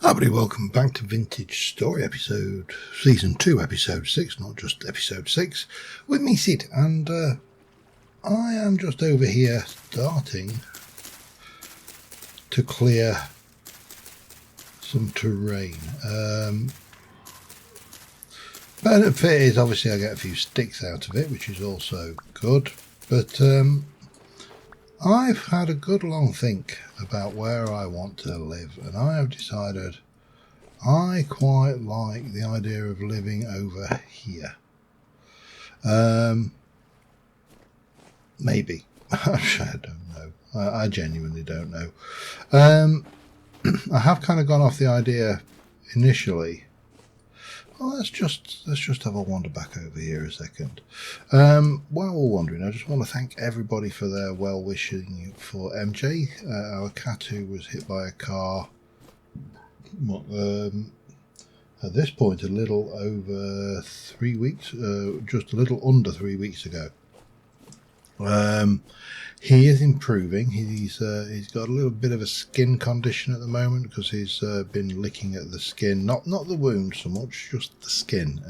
Everybody, welcome back to Vintage Story episode, season 2, episode 6, not just episode 6, with me, Sid, and I am just over here starting to clear some terrain. Benefit is obviously I get a few sticks out of it, which is also good, but I've had a good long think about where I want to live, and I have decided I quite like the idea of living over here. Maybe. I don't know. I genuinely don't know. I have kind of gone off the idea initially. Well, let's just have a wander back over here a second. While we're wandering, I just want to thank everybody for their well wishing for MJ, our cat who was hit by a car. At this point, a little over 3 weeks, just a little under 3 weeks ago. He is improving. He's got a little bit of a skin condition at the moment because he's been licking at the skin, not the wound so much, just the skin.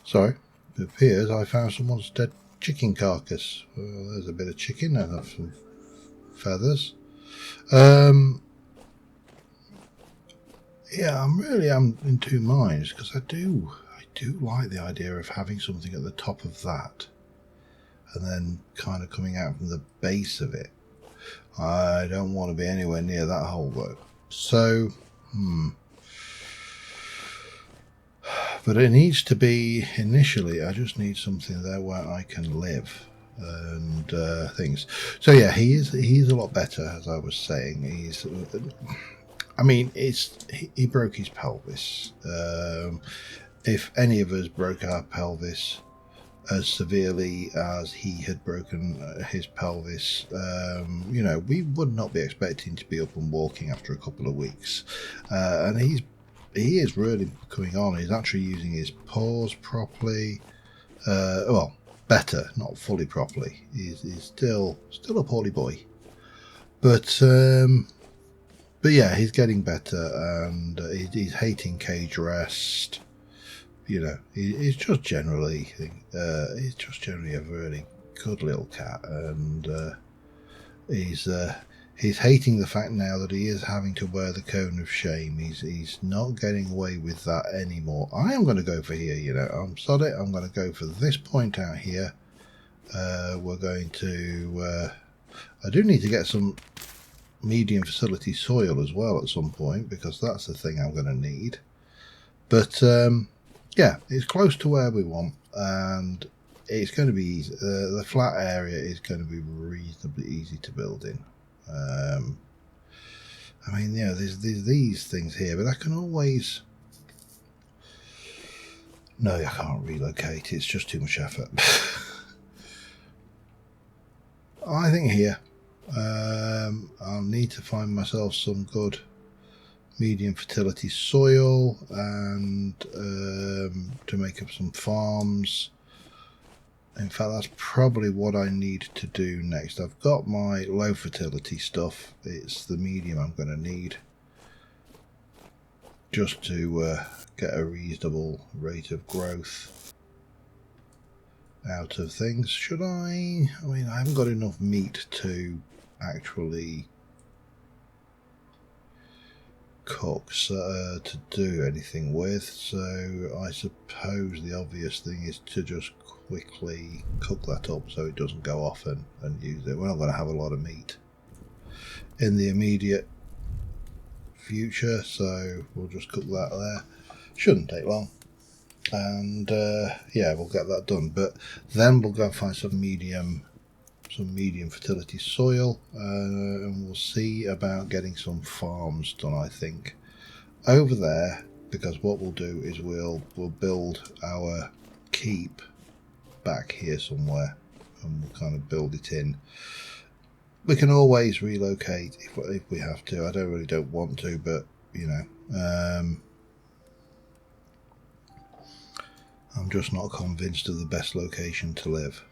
Sorry, it appears I found someone's dead chicken carcass. Well, there's a bit of chicken and some feathers. Yeah, I'm in two minds because I do like the idea of having something at the top of that, and then kind of coming out from the base of it. I don't want to be anywhere near that hole though. So, But it needs to be, initially, I just need something there where I can live and things. So yeah, he's a lot better, as I was saying. He broke his pelvis. If any of us broke our pelvis as severely as he had broken his pelvis, we would not be expecting to be up and walking after a couple of weeks. And he is really coming on. He's actually using his paws properly. Better, not fully properly. He's still a poorly boy, but yeah, he's getting better, and he's hating cage rest. He's just generally a really good little cat, and he's hating the fact now that he is having to wear the cone of shame. He's not getting away with that anymore. I am going to go for here, I'm sorry, I'm going to go for this point out here. We're going to... I do need to get some medium facility soil as well at some point, because that's the thing I'm going to need. But, yeah, it's close to where we want, and it's going to be easy. The flat area is going to be reasonably easy to build in. There's these things here, but I can always... No, I can't relocate. It's just too much effort. I think here, I'll need to find myself some good medium fertility soil and to make up some farms. In fact, that's probably what I need to do next. I've got my low fertility stuff. It's the medium I'm going to need just to get a reasonable rate of growth out of things. Should I haven't got enough meat to actually cook to do anything with, so I suppose the obvious thing is to just quickly cook that up so it doesn't go off and use it. We're not going to have a lot of meat in the immediate future, so we'll just cook that there. Shouldn't take long, and yeah, we'll get that done. But then we'll go and find some medium fertility soil, and we'll see about getting some farms done, I think, over there, because what we'll do is we'll build our keep back here somewhere, and we'll kind of build it in we can always relocate if we have to. I don't want to, but you know, I'm just not convinced of the best location to live.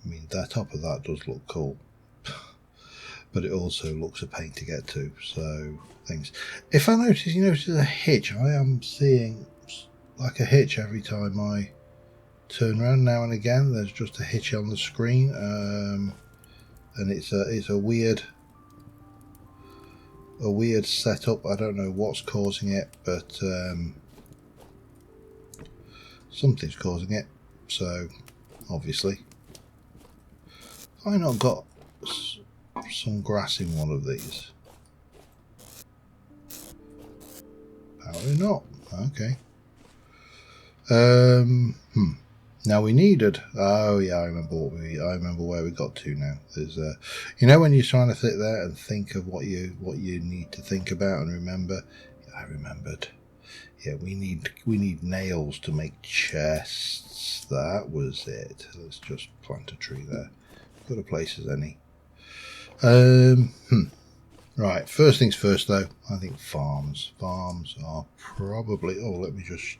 I mean, the top of that does look cool, but it also looks a pain to get to. So things. If I notice, you notice a hitch. I am seeing like a hitch every time I turn around. Now and again, there's just a hitch on the screen, and it's a weird setup. I don't know what's causing it, but something's causing it. So obviously, have I not got some grass in one of these? Apparently not. Okay. Now we needed. Oh yeah, I remember where we got to now. There's you know, when you're trying to sit there and think of what you need to think about and remember. I remembered. Yeah, we need nails to make chests. That was it. Let's just plant a tree there. Got a place as any. Right. First things first, though. I think farms. Farms are probably. Oh, let me just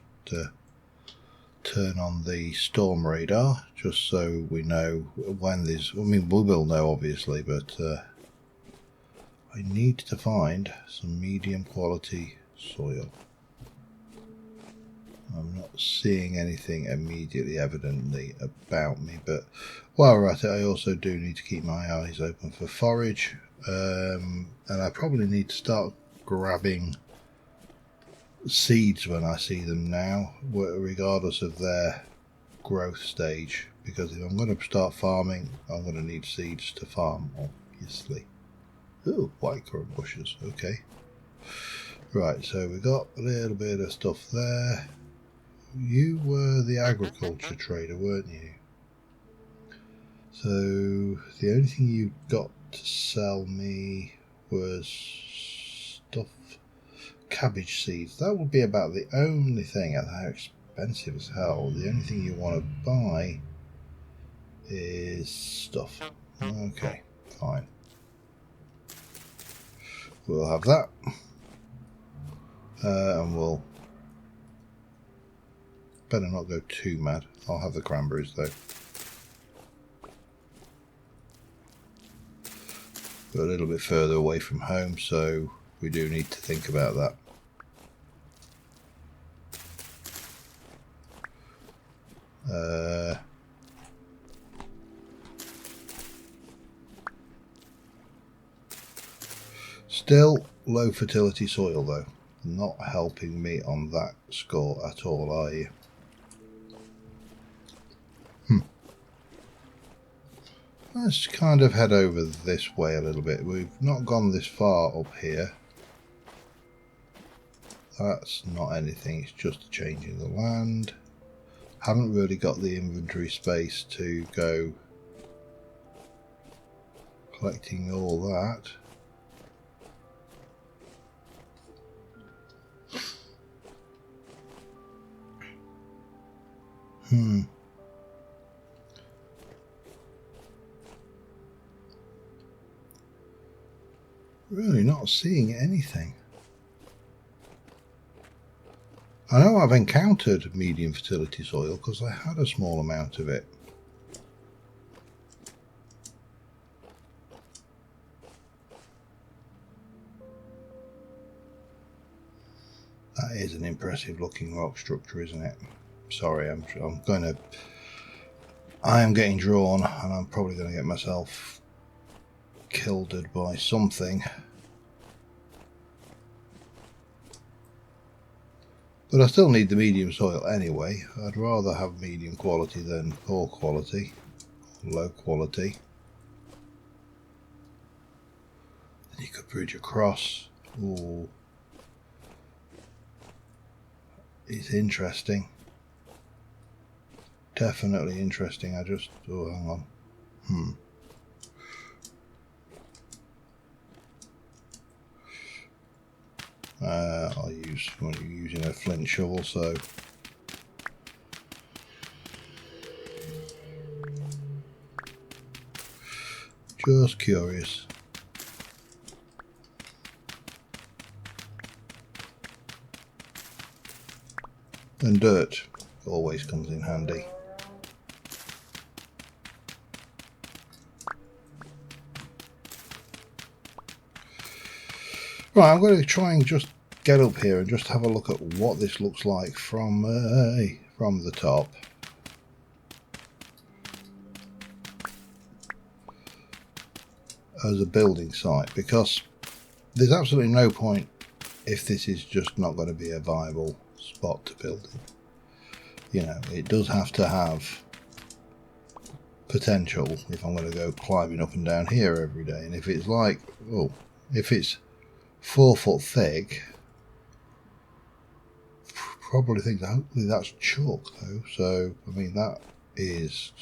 turn on the storm radar, just so we know when there's. I mean, we will know obviously, but I need to find some medium quality soil. I'm not seeing anything immediately evidently about me, but while we're at it, I also do need to keep my eyes open for forage, and I probably need to start grabbing seeds when I see them now, regardless of their growth stage, because if I'm going to start farming, I'm going to need seeds to farm, obviously. Ooh, whitecurrant bushes, okay. Right, so we got a little bit of stuff there. You were the agriculture trader, weren't you? So the only thing you got to sell me was stuff, cabbage seeds. That would be about the only thing, and how expensive as hell. The only thing you want to buy is stuff. Okay, fine. We'll have that. And we'll better not go too mad. I'll have the cranberries though. We're a little bit further away from home, so we do need to think about that. Still low fertility soil though. Not helping me on that score at all, are you? Let's kind of head over this way a little bit. We've not gone this far up here. That's not anything, it's just changing the land. Haven't really got the inventory space to go collecting all that. Really not seeing anything. I know I've encountered medium fertility soil because I had a small amount of it. That is an impressive looking rock structure, isn't it? Sorry, I am getting drawn, and I'm probably going to get myself killed by something. But I still need the medium soil anyway. I'd rather have medium quality than poor quality, low quality. And you could bridge across. Ooh. It's interesting. Definitely interesting. Oh, hang on. I'm using a flint shovel, so Just curious. And dirt always comes in handy. Right, I'm going to try and just get up here and just have a look at what this looks like from the top. As a building site, because there's absolutely no point if this is just not going to be a viable spot to build in. You know, it does have to have potential if I'm going to go climbing up and down here every day. And if it's like, oh, if it's 4 foot thick, probably think that hopefully that's chalk though. So I mean that is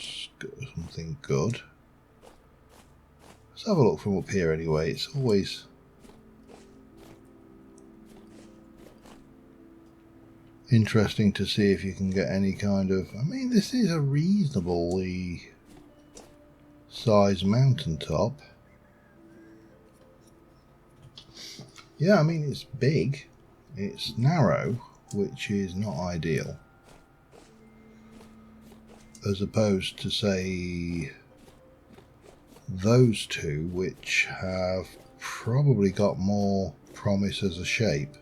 something good. Let's have a look from up here anyway. It's always interesting to see if you can get any kind of... I mean, this is a reasonably sized mountaintop. Yeah, I mean, it's big. It's narrow, which is not ideal. As opposed to, say, those two, which have probably got more promise as a shape.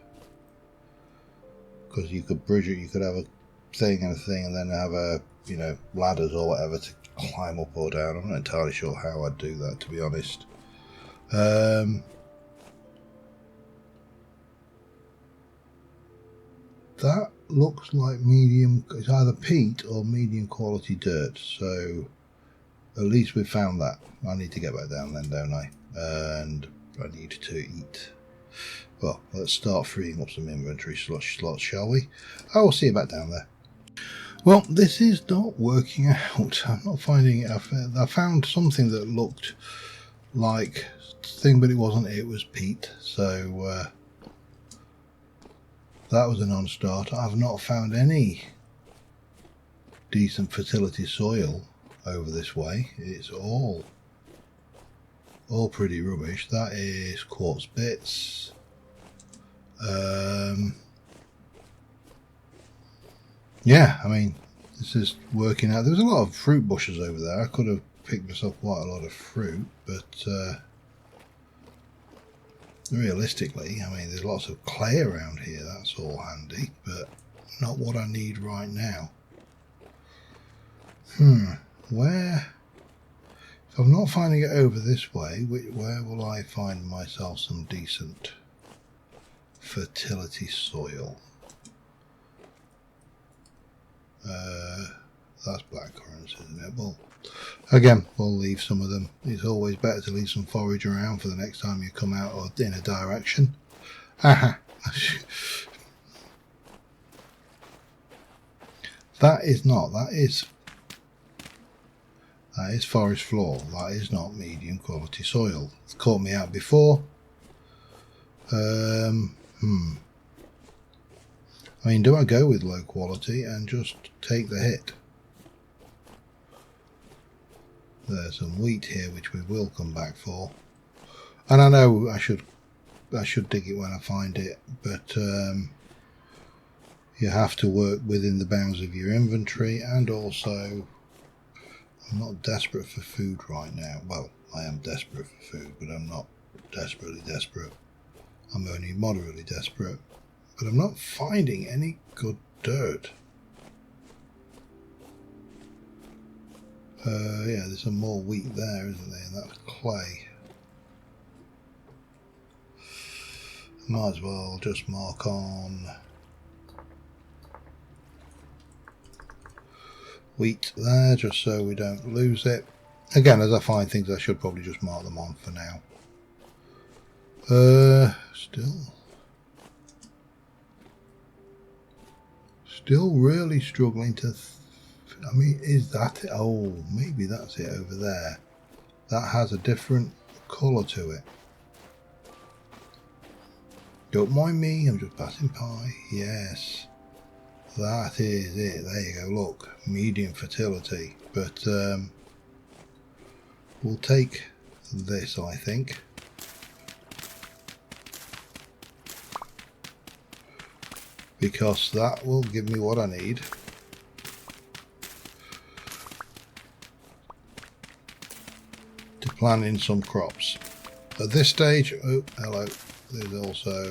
Because you could bridge it, you could have a thing and a thing, and then have a, you know, ladders or whatever to climb up or down. I'm not entirely sure how I'd do that, to be honest. That looks like medium. It's either peat or medium quality dirt. So at least we've found that. I need to get back down then, don't I? And I need to eat. Well, let's start freeing up some inventory slots, shall we? I will see you back down there. Well, this is not working out. I'm not finding it. I found something that looked like thing, but it wasn't. It was peat. So that was a non-starter. I've not found any decent fertility soil over this way. It's all pretty rubbish. That is quartz bits. Yeah, I mean, this is working out. There's a lot of fruit bushes over there. I could have picked myself quite a lot of fruit, but realistically, I mean, there's lots of clay around here. That's all handy, but not what I need right now. Where? If I'm not finding it over this way, where will I find myself some decent fertility soil? That's blackcurrants, isn't it? Well, again, we'll leave some of them. It's always better to leave some forage around for the next time you come out or in a direction. Aha! That is not. That is forest floor. That is not medium quality soil. It's caught me out before. I mean, do I go with low quality and just take the hit? There's some wheat here which we will come back for, and I know I should dig it when I find it, but you have to work within the bounds of your inventory, and also I'm not desperate for food right now. Well, I am desperate for food, but I'm not desperately desperate. I'm only moderately desperate, but I'm not finding any good dirt. Yeah, there's some more wheat there, isn't there? And that's clay. Might as well just mark on wheat there, just so we don't lose it. Again, as I find things, I should probably just mark them on for now. Still really struggling to... I mean, is that it? Oh, maybe that's it over there. That has a different colour to it. Don't mind me, I'm just passing by. Yes, that is it. There you go, look. Medium fertility. But we'll take this, I think. Because that will give me what I need. To plant in some crops. At this stage, oh, hello, there's also,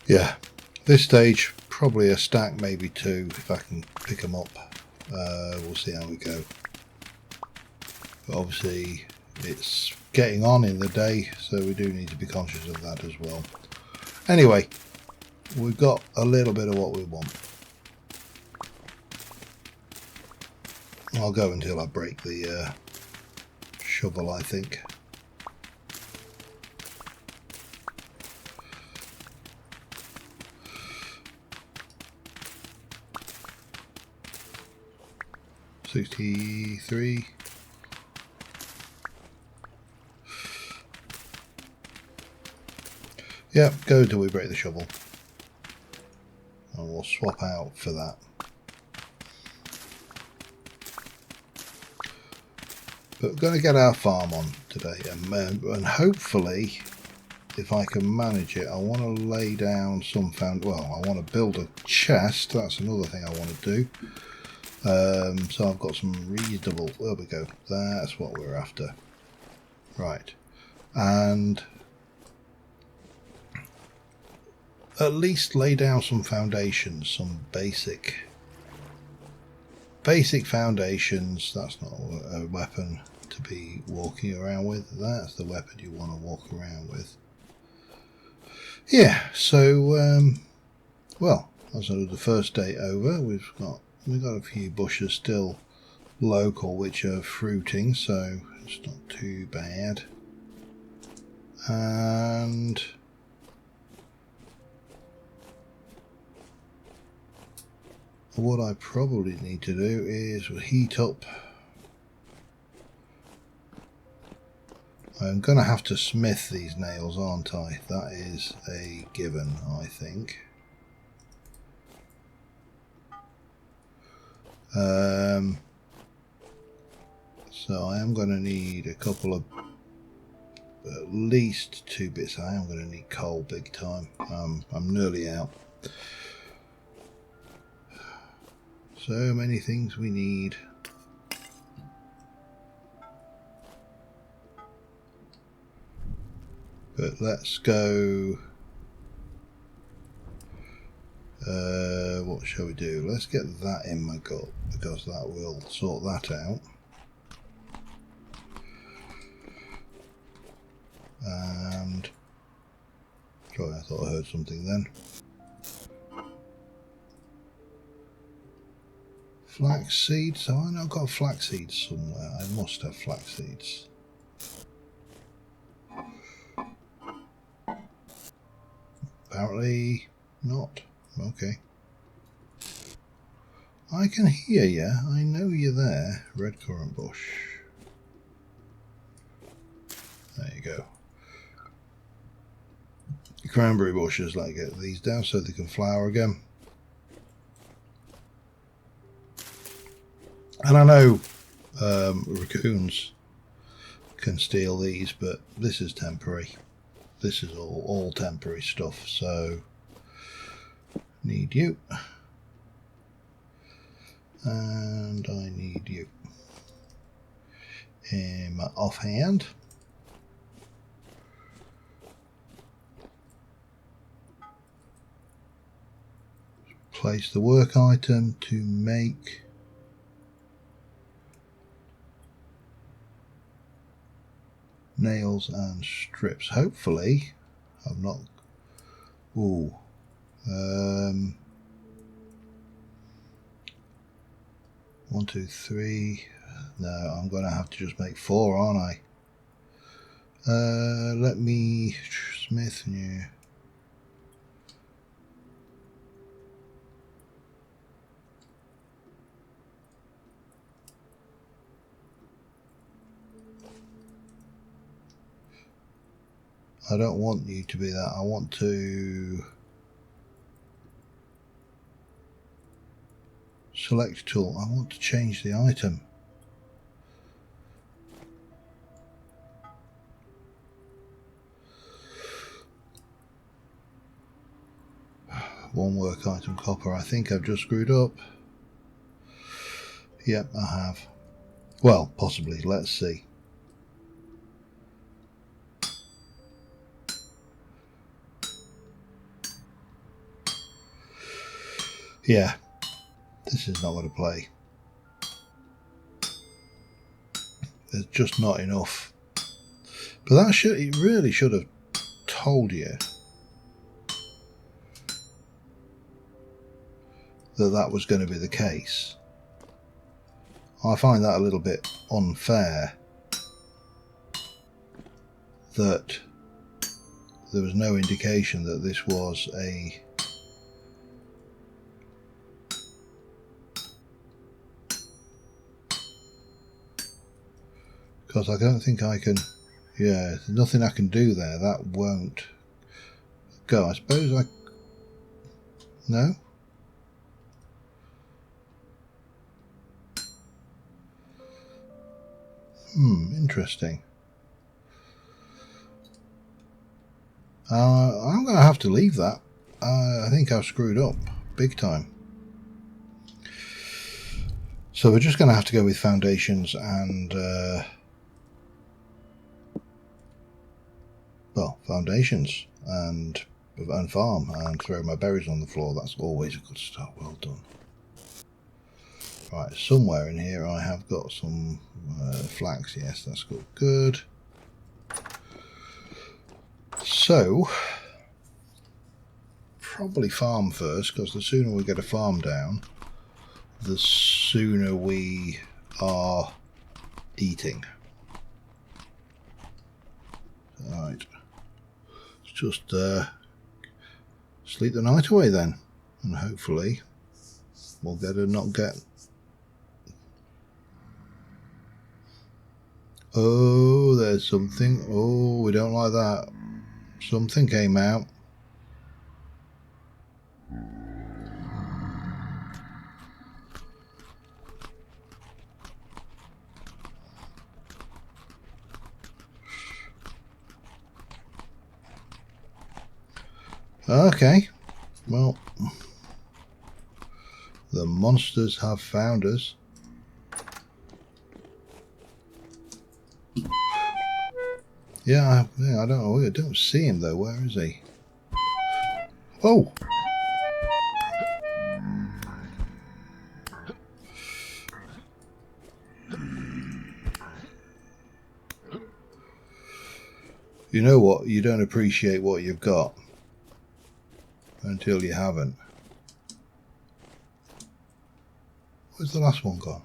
yeah, this stage, probably a stack, maybe two, if I can pick them up. We'll see how we go. But obviously, it's getting on in the day, so we do need to be conscious of that as well. Anyway, we've got a little bit of what we want. I'll go until I break the shovel, I think. $63. Yep, go till we break the shovel. And we'll swap out for that. But we're going to get our farm on today, and hopefully, if I can manage it, I want to lay down some I want to build a chest. That's another thing I want to do. So I've got some reasonable. There we go. That's what we're after. Right, and at least lay down some foundations, some basic foundations. That's not a weapon to be walking around with. That's the weapon you want to walk around with. Yeah, so well, that's the first day over. We've got a few bushes still local which are fruiting, so it's not too bad. And what I probably need to do is heat up. I'm going to have to smith these nails, aren't I? That is a given, I think. So I am going to need a couple of, at least 2 bits. I am going to need coal big time. I'm nearly out. So many things we need. But let's go. What shall we do? Let's get that in my gut, because that will sort that out. And sorry, I thought I heard something then. Flax seeds. Oh, I know I've got flax seeds somewhere. I must have flax seeds. Apparently not. Okay. I can hear you. I know you're there. Red currant bush. There you go. Cranberry bushes, like, get these down so they can flower again. And I know raccoons can steal these, but this is temporary. This is all temporary stuff, so need you. And I need you. In my offhand. Place the work item to make nails and strips. Hopefully I've not. Ooh. 1, 2, 3. No, I'm going to have to just make 4, aren't I? Let me smith new. I don't want you to be that. I want to select tool. I want to change the item. One work item copper. I think I've just screwed up. Yep, I have. Well, possibly. Let's see. Yeah, this is not going to play. There's just not enough. But that it really should have told you that that was going to be the case. I find that a little bit unfair that there was no indication that this was a because I don't think I can, yeah, there's nothing I can do there. That won't go. I suppose I, no? Interesting. I'm going to have to leave that. I think I've screwed up big time. So we're just going to have to go with foundations and well, foundations and farm and throw my berries on the floor. That's always a good start. Well done. Right, somewhere in here I have got some flax. Yes, that's good. Good. So, probably farm first, because the sooner we get a farm down, the sooner we are eating. Right. Let's just sleep the night away then, and hopefully we'll get a not get. Oh, there's something. Oh, we don't like that. Something came out. Okay, well, the monsters have found us. Yeah, I don't know. I don't see him though. Where is he? Oh! You know what? You don't appreciate what you've got until you haven't. Where's the last one gone?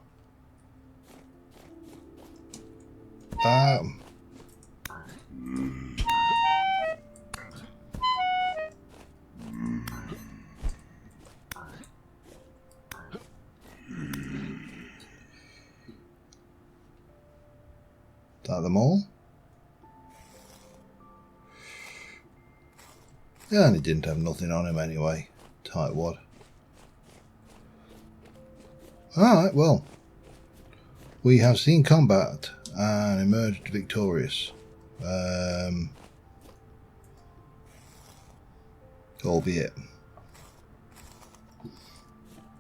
Is that them all? Yeah, and he didn't have nothing on him anyway. Tightwad. Alright, well. We have seen combat and emerged victorious. Albeit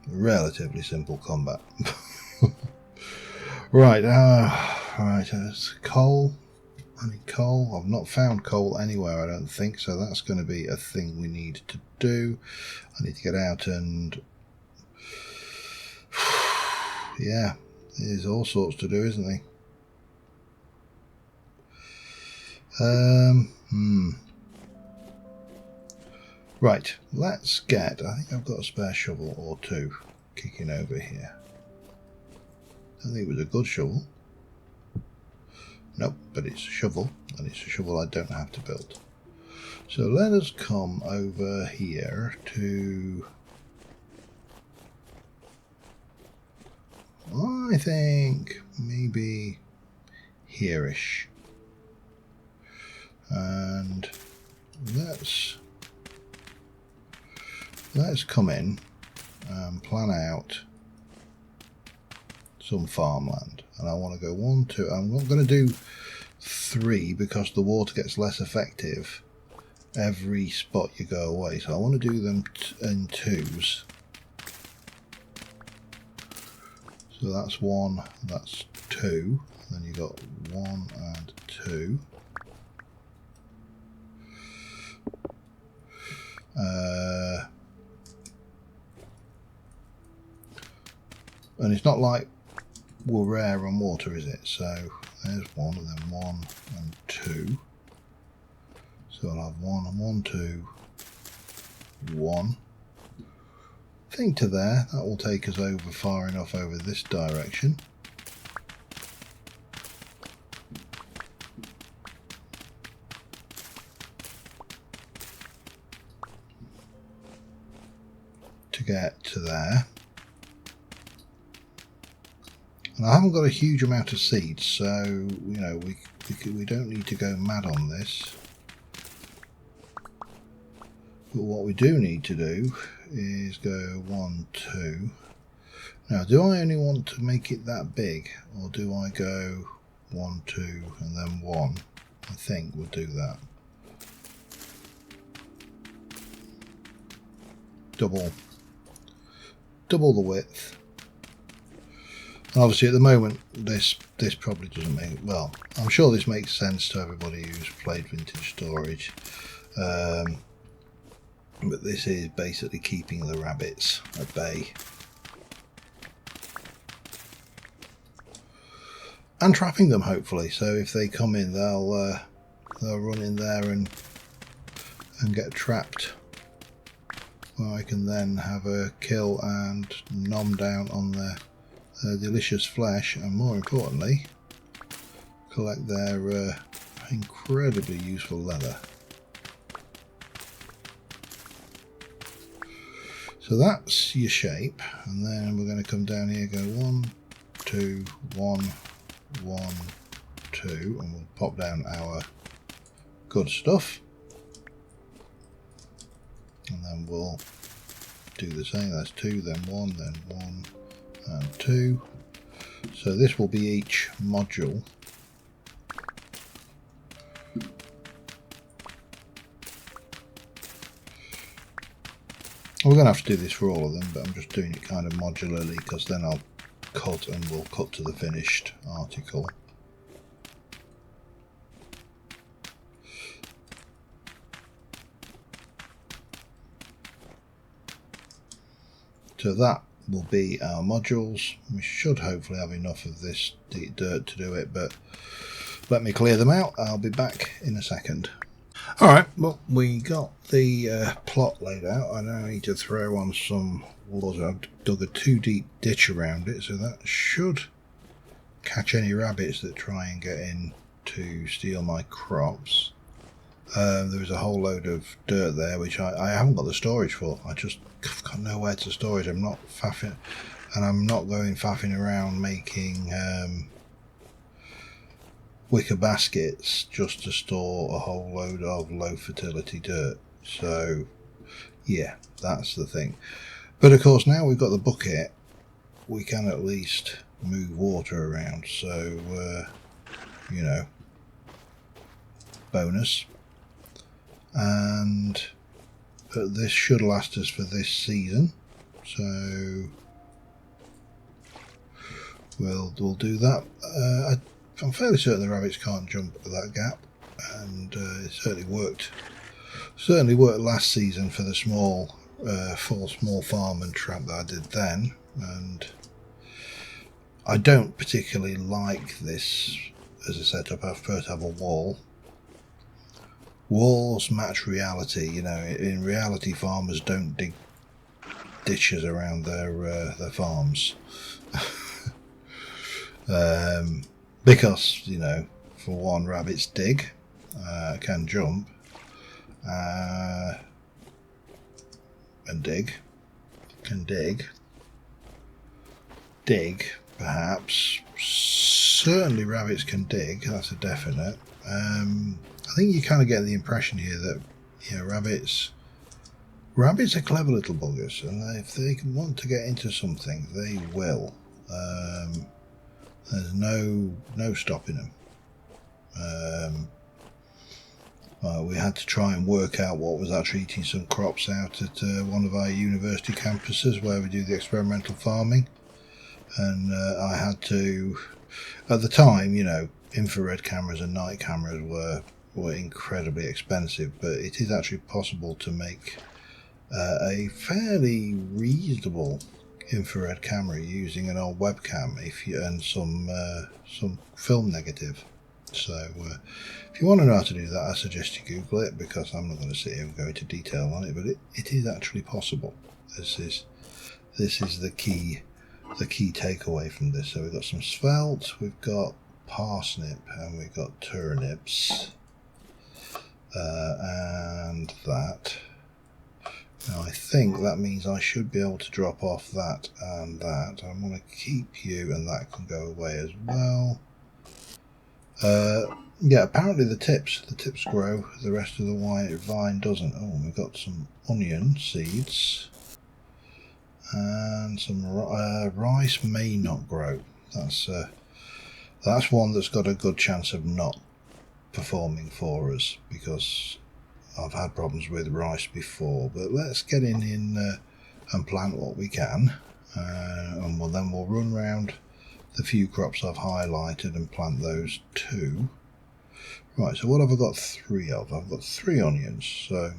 relatively simple combat. Right, right, coal. I need coal. I've not found coal anywhere, I don't think, so that's going to be a thing we need to do. I need to get out and yeah, there's all sorts to do, isn't there? Right, let's get, I think I've got a spare shovel or two kicking over here. I think it was a good shovel. Nope, but it's a shovel, and it's a shovel I don't have to build. So let us come over here to, I think, maybe here-ish. And let's come in and plan out some farmland. And I want to go 1, 2. I'm not going to do 3 because the water gets less effective every spot you go away. So I want to do them in 2s. So that's 1, that's 2. Then you got 1 and 2. And it's not like we're rare on water, is it? So there's 1 and then 1 and 2. So I'll have 1 and 1, 2, 1. Thing to there, that will take us over far enough over this direction. To get to there. And I haven't got a huge amount of seeds, so you know we don't need to go mad on this. But what we do need to do is go 1, 2. Now, do I only want to make it that big, or do I go 1, 2, and then 1? I think we'll do that. Double the width. And obviously, at the moment, this probably doesn't make well. I'm sure this makes sense to everybody who's played vintage storage. But this is basically keeping the rabbits at bay and trapping them, hopefully. So if they come in, they'll run in there and get trapped, where I can then have a kill and nom down on their delicious flesh, and more importantly, collect their incredibly useful leather. So that's your shape, and then we're going to come down here, go 1, 2, 1, 1, 2, and we'll pop down our good stuff. And then we'll do the same, that's 2, then 1, then 1, and 2. So this will be each module. We're going to have to do this for all of them, but I'm just doing it kind of modularly because then I'll cut and we'll cut to the finished article. So that will be our modules. We should hopefully have enough of this dirt to do it, but let me clear them out. I'll be back in a second. Alright, well, we got the plot laid out. I now need to throw on some water. I've dug a 2 deep ditch around it, so that should catch any rabbits that try and get in to steal my crops. There was a whole load of dirt there, which I haven't got the storage for. I've got nowhere to store it. I'm not faffing, and I'm not going faffing around making wicker baskets just to store a whole load of low fertility dirt. So yeah, that's the thing. But of course, now we've got the bucket, we can at least move water around. So you know, bonus. And this should last us for this season, so we'll do that. I'm fairly certain the rabbits can't jump that gap, and it certainly worked last season for the small farm and trap that I did then. And I don't particularly like this as a setup. I prefer to have a wall. Walls match reality. You know, in reality, farmers don't dig ditches around their farms. Because, you know, for one, rabbits dig, can jump, and can dig, perhaps. Certainly rabbits can dig, that's a definite. I think you kind of get the impression here that, you know, rabbits are clever little buggers, and if they want to get into something, they will. There's no stopping them. We had to try and work out what was actually eating some crops out at one of our university campuses where we do the experimental farming, and I had to, at the time, you know, infrared cameras and night cameras were incredibly expensive, but it is actually possible to make a fairly reasonable infrared camera using an old webcam and some film negative. So if you want to know how to do that, I suggest you Google it, because I'm not going to sit here and go into detail on it, but it is actually possible. This is the key takeaway from this. So we've got some svelte, we've got parsnip, and we've got turnips, and that. Now I think that means I should be able to drop off that and that. I'm going to keep you, and that can go away as well. Yeah, apparently the tips grow, the rest of the white vine doesn't. Oh, we've got some onion seeds, and some rice may not grow. That's one that's got a good chance of not performing for us, because I've had problems with rice before. But let's get in and plant what we can, and then we'll run round the few crops I've highlighted and plant those too. Right, so what have I got 3 of? I've got 3 onions, so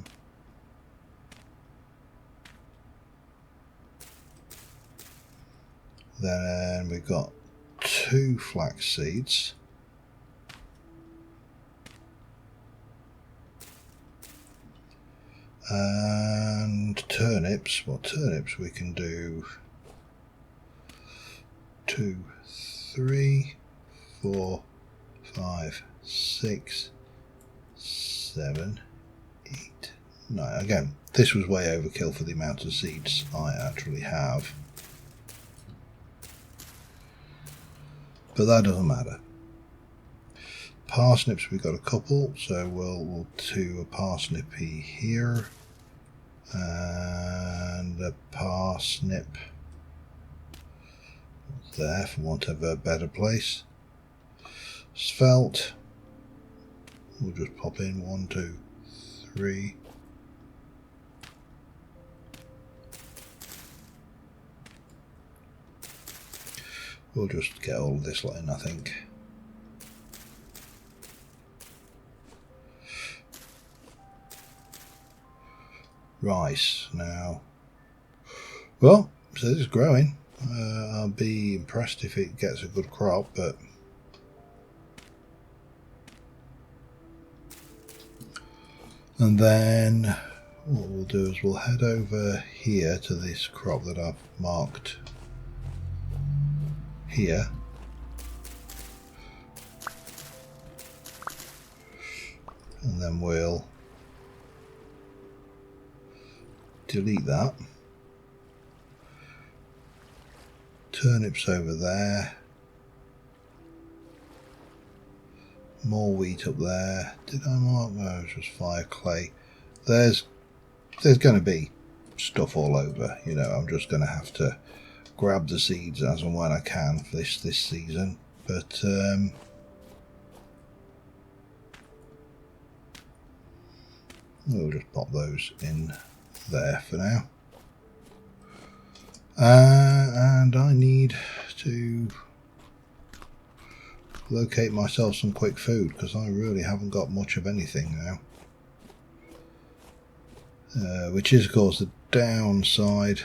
then we've got 2 flax seeds, and turnips. Well, turnips we can do 2, 3, 4, 5, 6, 7, 8, 9. Again, this was way overkill for the amount of seeds I actually have, but that doesn't matter. Parsnips, we've got a couple, so we'll do a parsnippy here, and a parsnip there for want of a better place. Svelte, we'll just pop in 1, 2, 3. We'll just get all of this line, I think. Rice now. Well, so this is growing. I'll be impressed if it gets a good crop, but and then what we'll do is we'll head over here to this crop that I've marked here, and then we'll delete that. Turnips over there, more wheat up there. Did I mark? No, it's just fire clay. There's going to be stuff all over, you know. I'm just going to have to grab the seeds as and when I can for this season, but we'll just pop those in there for now. And I need to locate myself some quick food, because I really haven't got much of anything now, which is of course the downside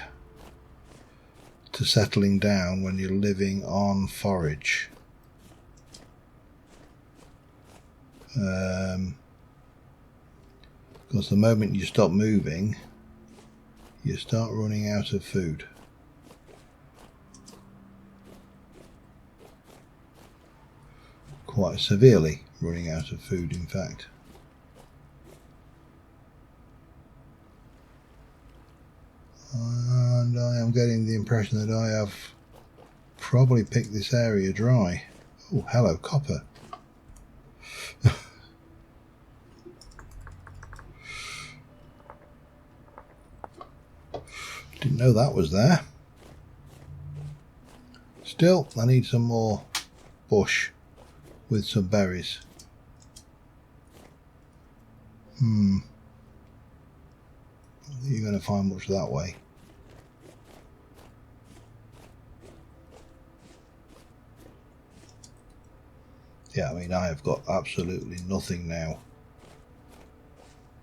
to settling down when you're living on forage. Because the moment you stop moving, you start running out of food. Quite severely running out of food, in fact. And I am getting the impression that I have probably picked this area dry. Oh, hello, copper. know that was there. Still, I need some more bush with some berries. You're going to find much that way. Yeah, I mean, I have got absolutely nothing now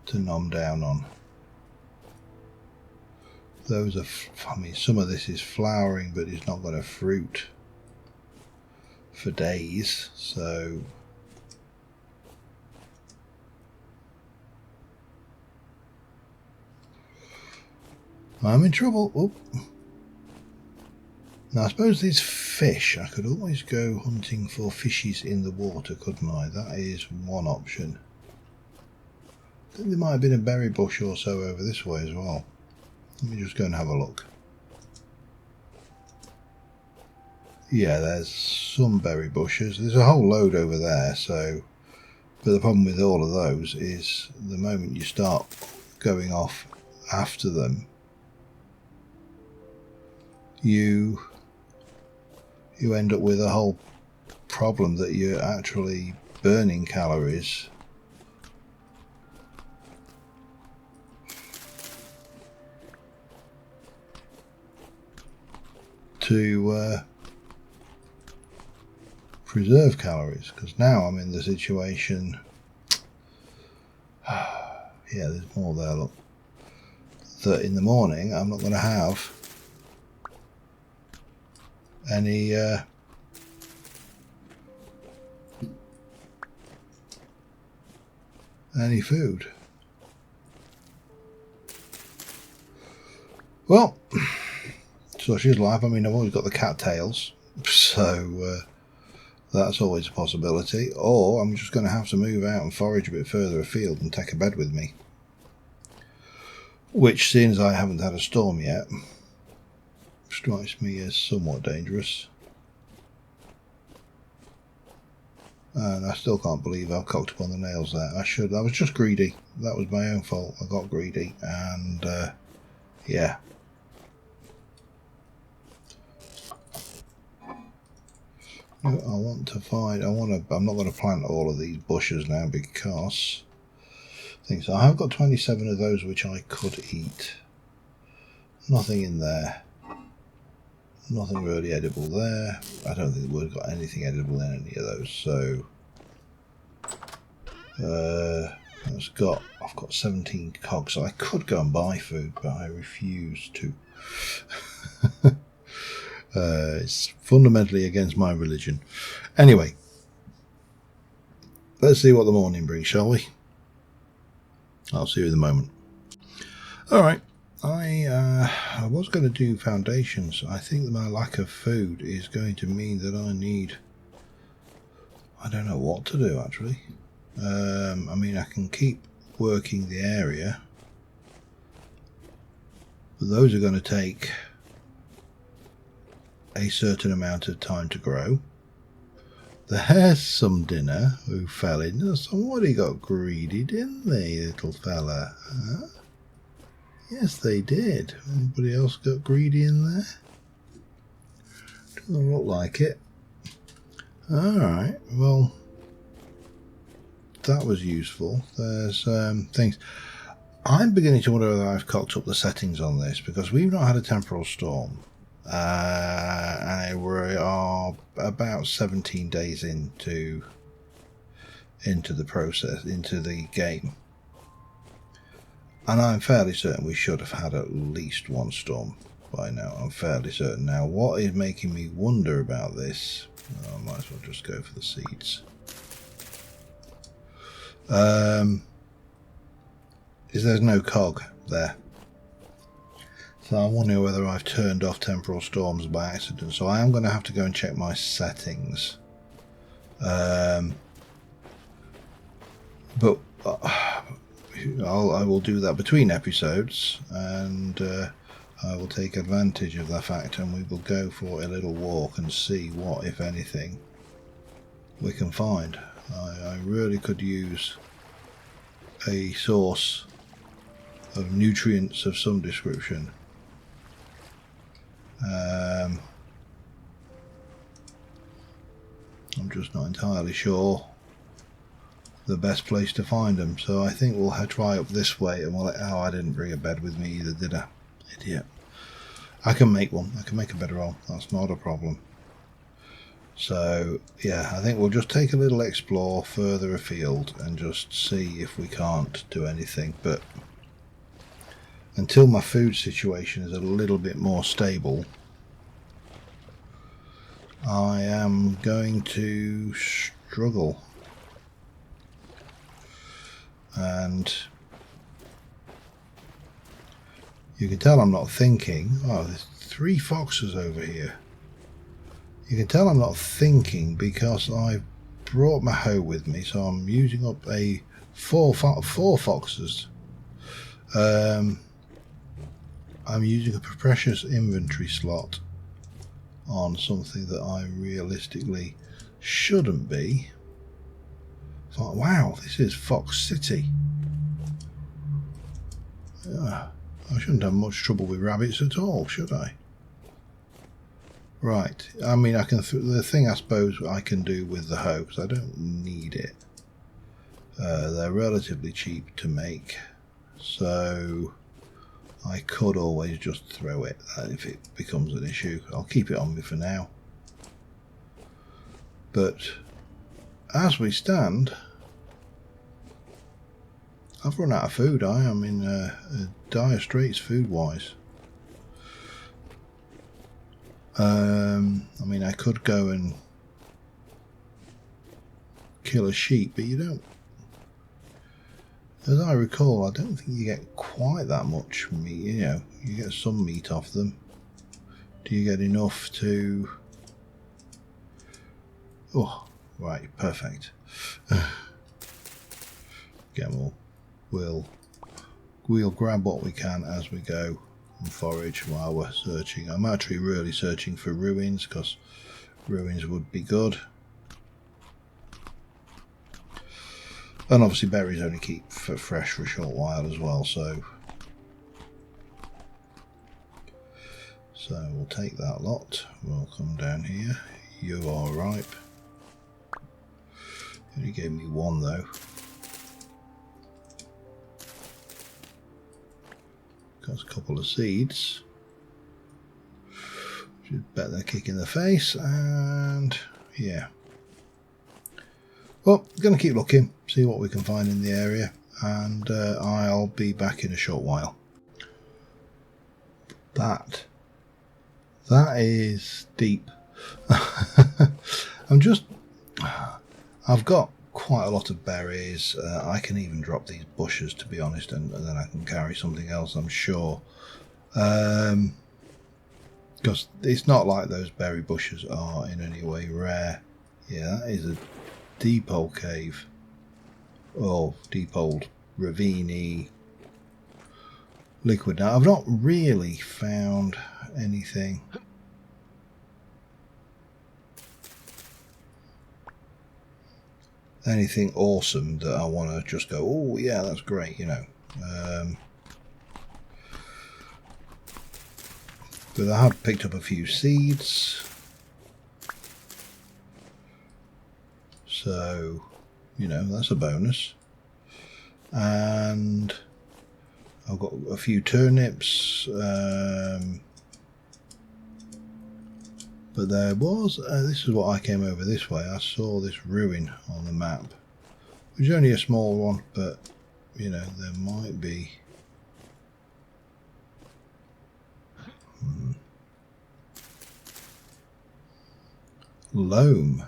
to nom down on. Those are, I mean, some of this is flowering, but it's not got a fruit for days, so I'm in trouble. Oh. Now, I suppose these fish, I could always go hunting for fishes in the water, couldn't I? That is one option. I think there might have been a berry bush or so over this way as well. Let me just go and have a look. Yeah, there's some berry bushes. There's a whole load over there, so... But the problem with all of those is the moment you start going off after them, you end up with a whole problem that you're actually burning calories to preserve calories, because now I'm in the situation yeah, there's more there, look, that in the morning I'm not going to have any food. Well, such is life. I mean, I've always got the cattails, so that's always a possibility. Or I'm just going to have to move out and forage a bit further afield and take a bed with me, which, seeing as I haven't had a storm yet, strikes me as somewhat dangerous. And I still can't believe I've cocked up on the nails there. I was just greedy. That was my own fault. I got greedy, and yeah. I'm not going to plant all of these bushes now because things. I have got 27 of those which I could eat. Nothing in there. Nothing really edible there. I don't think we've got anything edible in any of those. So I've got 17 cogs. So I could go and buy food, but I refuse to. It's fundamentally against my religion. Anyway, let's see what the morning brings, shall we? I'll see you in a moment. Alright, I was going to do foundations. I think that my lack of food is going to mean that I don't know what to do, actually. I mean, I can keep working the area, but those are going to take a certain amount of time to grow. There's some dinner who fell in. Somebody got greedy, didn't they, little fella? Huh? Yes, they did. Anybody else got greedy in there? Doesn't look like it. Alright, well, that was useful. There's things. I'm beginning to wonder whether I've cocked up the settings on this, because we've not had a temporal storm. And we are about 17 days into the process, into the game, and I'm fairly certain we should have had at least one storm by now. I'm fairly certain. Now, what is making me wonder about this? I might as well just go for the seeds. Is there's no cog there. So I'm wondering whether I've turned off temporal storms by accident. So I am going to have to go and check my settings. But I will do that between episodes, and I will take advantage of that fact, and we will go for a little walk and see what, if anything, we can find. I really could use a source of nutrients of some description. I'm just not entirely sure the best place to find them, so I think we'll try up this way. And we'll. Oh, I didn't bring a bed with me either, did I? Idiot. I can make one. I can make a bedroll. That's not a problem. So yeah, I think we'll just take a little explore further afield and just see if we can't do anything. But until my food situation is a little bit more stable, I am going to struggle. And you can tell I'm not thinking. Oh, there's 3 foxes over here. You can tell I'm not thinking because I've brought my hoe with me, so I'm using up a four foxes. I'm using a precious inventory slot on something that I realistically shouldn't be. Like, wow, this is Fox City. Yeah, I shouldn't have much trouble with rabbits at all, should I? Right, I mean, I can. The thing I suppose I can do with the hoe, because I don't need it. They're relatively cheap to make, so I could always just throw it if it becomes an issue. I'll keep it on me for now. But as we stand, I've run out of food. I am in dire straits food-wise. I mean, I could go and kill a sheep, but you don't. As I recall, I don't think you get quite that much meat. You know, you get some meat off them. Do you get enough to? Oh, right, perfect. Get more. We'll grab what we can as we go and forage while we're searching. I'm actually really searching for ruins because ruins would be good. And obviously berries only keep fresh for a short while as well, so we'll take that lot. We'll come down here. You are ripe. You only gave me 1 though. Got a couple of seeds, which is better than a kick in the face, and yeah. Well, going to keep looking, see what we can find in the area, and I'll be back in a short while. That is deep. I've got quite a lot of berries. I can even drop these bushes, to be honest, and then I can carry something else, I'm sure. Because it's not like those berry bushes are in any way rare. Yeah, that is a deep old cave. Oh, deep old ravine-y liquid. Now, I've not really found anything awesome that I want to just go, oh yeah, that's great, you know. But I have picked up a few seeds, so you know, that's a bonus. And I've got a few turnips, but there was, this is what I came over this way, I saw this ruin on the map. It was only a small one, but, you know, there might be. Loam.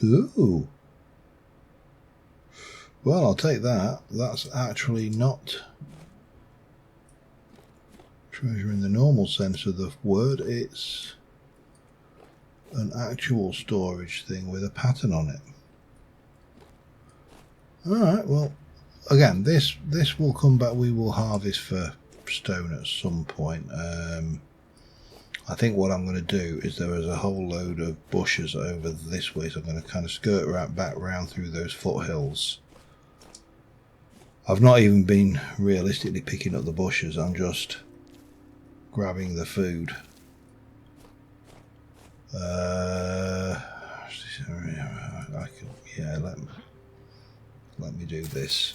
Ooh. Well, I'll take that. That's actually not treasure in the normal sense of the word. It's an actual storage thing with a pattern on it. Alright, well, again, this will come back. We will harvest for stone at some point. I think what I'm going to do is there is a whole load of bushes over this way, so I'm going to kind of skirt back round through those foothills. I've not even been realistically picking up the bushes, I'm just grabbing the food. Yeah, let me do this.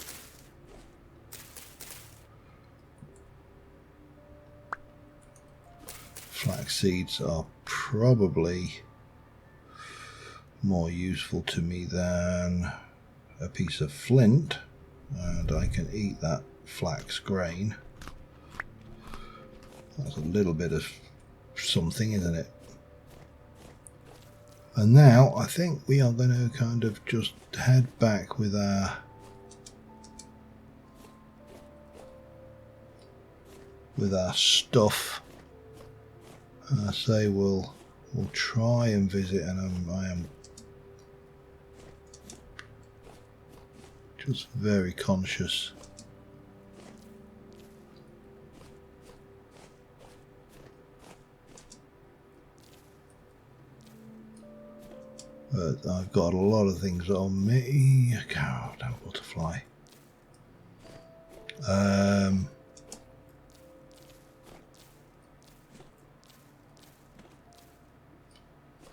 Flax seeds are probably more useful to me than a piece of flint, and I can eat that flax grain. That's a little bit of something, isn't it? And now I think we are going to kind of just head back with our stuff. I say we'll try and visit, and I am just very conscious but I've got a lot of things on me. God, damn butterfly.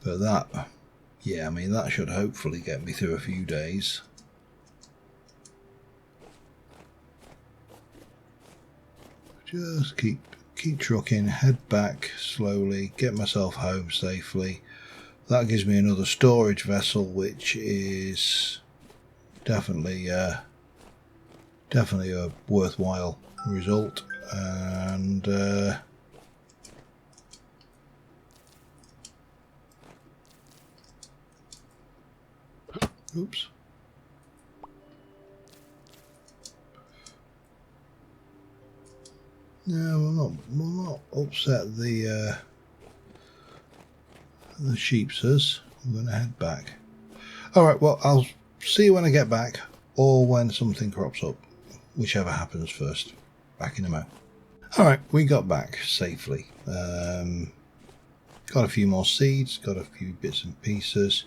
But that, yeah, I mean, that should hopefully get me through a few days. Just keep trucking, head back slowly, get myself home safely. That gives me another storage vessel, which is definitely a worthwhile result. And oops. No, we'll not upset the sheepsters. I'm going to head back. Alright, well, I'll see you when I get back, or when something crops up, whichever happens first. Back in a moment. Alright, we got back safely. Got a few more seeds, got a few bits and pieces,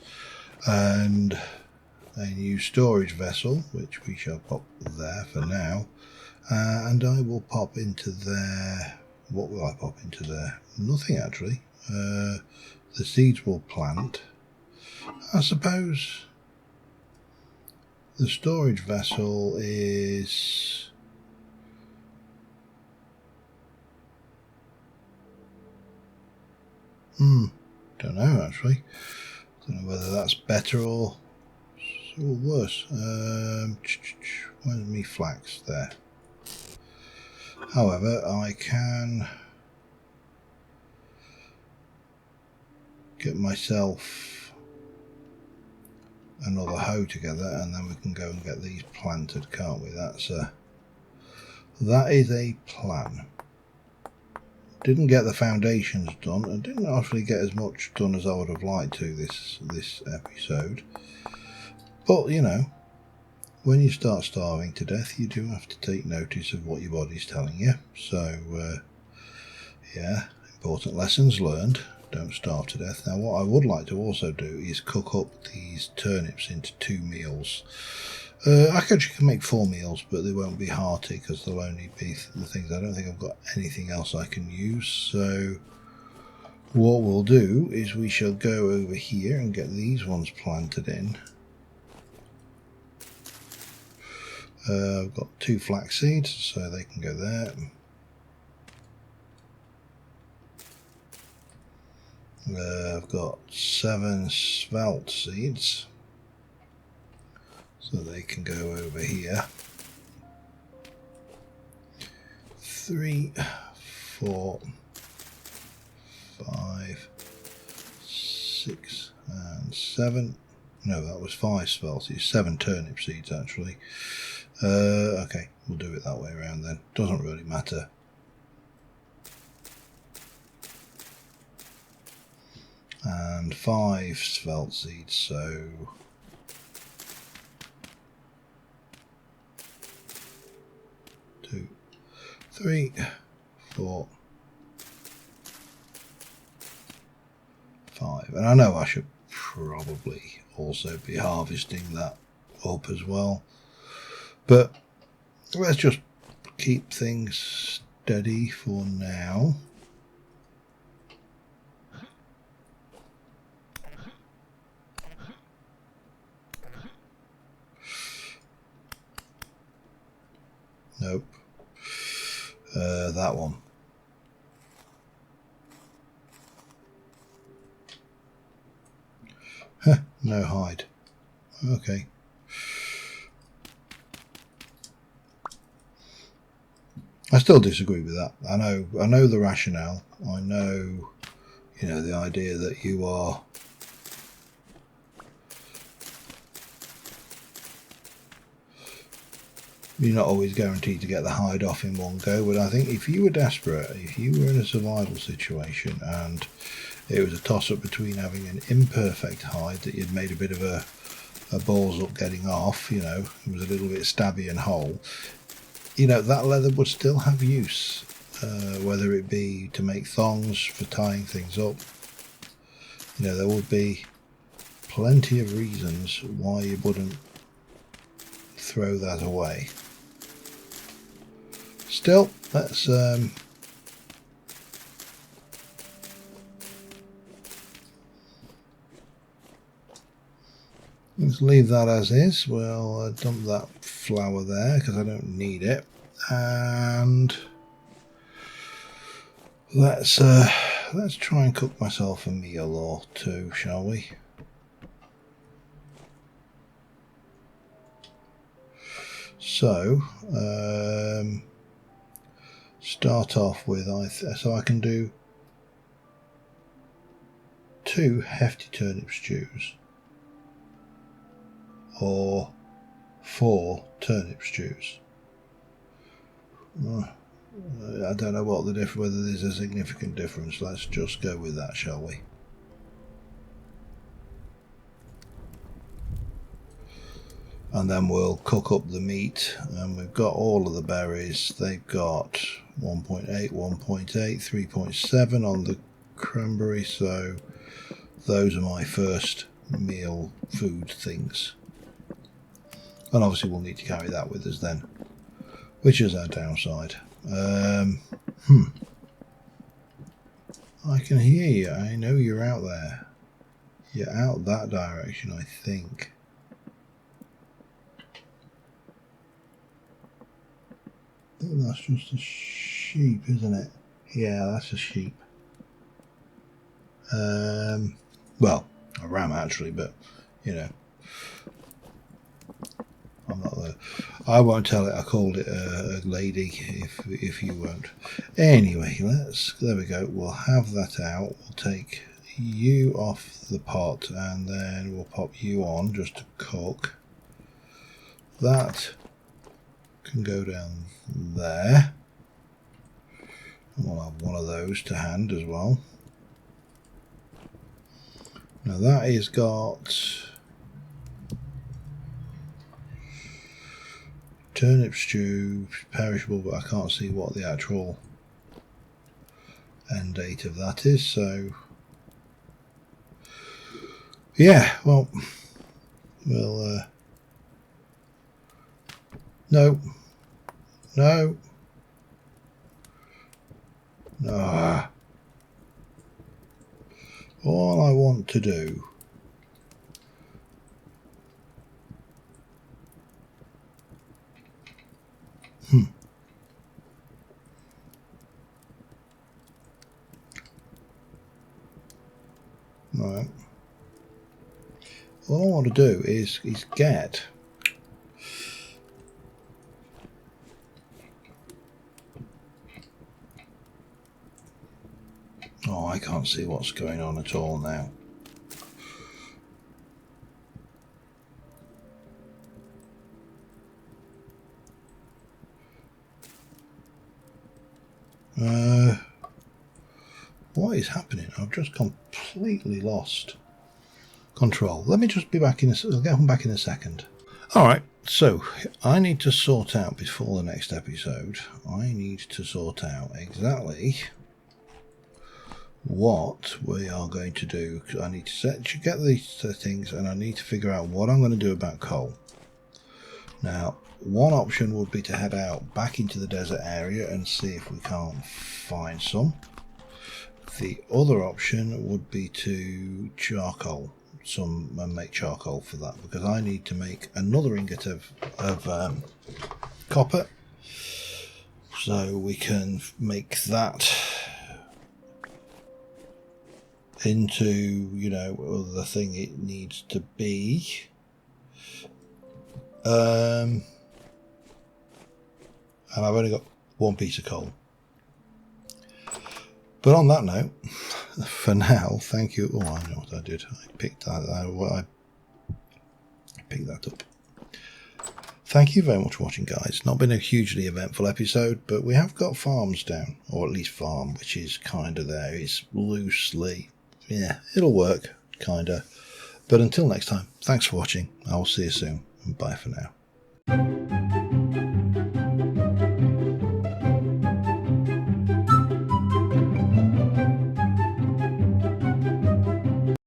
and a new storage vessel, which we shall pop there for now. And I will pop into there. What will I pop into there? Nothing, actually. The seeds will plant. I suppose the storage vessel is... don't know, actually. Don't know whether that's better or worse. Where's me flax? There. However, I can get myself another hoe together, and then we can go and get these planted, can't we? That is a plan. Didn't get the foundations done. I didn't actually get as much done as I would have liked to this episode. But you know, when you start starving to death, you do have to take notice of what your body's telling you. So yeah, important lessons learned. Don't starve to death. Now what I would like to also do is cook up these turnips into 2 meals. I actually can make 4 meals, but they won't be hearty because they'll only be the things. I don't think I've got anything else I can use. So what we'll do is we shall go over here and get these ones planted in. I've got 2 flax seeds, so they can go there. I've got 7 svelte seeds, so they can go over here. 3, 4, 5, 6, and 7. No, that was 5 svelte seeds, 7 turnip seeds actually. Okay, we'll do it that way around then. Doesn't really matter. And 5 svelte seeds, so 2, 3, 4, 5. And I know I should probably also be harvesting that up as well. But let's just keep things steady for now. Nope. That one. Huh, no hide. Okay. I still disagree with that. I know the rationale. I know, you know, the idea that you're not always guaranteed to get the hide off in one go, but I think if you were desperate, if you were in a survival situation and it was a toss-up between having an imperfect hide that you'd made a bit of a balls up getting off, you know, it was a little bit stabby and whole, you know, that leather would still have use, whether it be to make thongs for tying things up. You know, there would be plenty of reasons why you wouldn't throw that away. Still, let's leave that as is. We'll dump that flour there because I don't need it, and let's try and cook myself a meal or two, shall we? So start off with so I can do 2 hefty turnip stews or 4 turnip stews. I don't know what the difference, whether there's a significant difference. Let's just go with that, shall we? And then we'll cook up the meat, and we've got all of the berries. They've got 1.8, 1.8, 3.7 on the cranberry, so those are my first meal food things. And obviously we'll need to carry that with us then, which is our downside. I can hear you. I know you're out there. You're out that direction, I think. That's just a sheep, isn't it? Yeah, that's a sheep. Well, a ram actually, but you know, I'm not there. I won't tell it I called it a lady if you won't. Anyway, there we go. We'll have that out. We'll take you off the pot and then we'll pop you on just to cook. That can go down there. And we'll have one of those to hand as well. Now that has got turnip stew, perishable, but I can't see what the actual end date of that is, so yeah, well, we'll no. All I want to do right. All I want to do is get I can't see what's going on at all now. What is happening? I've just completely lost control. Let me just be back I'll get back in a second. Alright, so I need to sort out before the next episode, I need to sort out exactly what we are going to do. I need to get these settings and I need to figure out what I'm going to do about coal. Now, one option would be to head out back into the desert area and see if we can't find some. The other option would be to charcoal some and make charcoal for that, because I need to make another ingot of copper, so we can make that into, you know, the thing it needs to be. And I've only got one piece of coal. But on that note, for now, thank you. Oh, I know what I did. I picked that up. Thank you very much for watching, guys. Not been a hugely eventful episode, but we have got farms down, or at least farm, which is kind of there. It's loosely, yeah, it'll work, kind of. But until next time, thanks for watching. I will see you soon, and bye for now.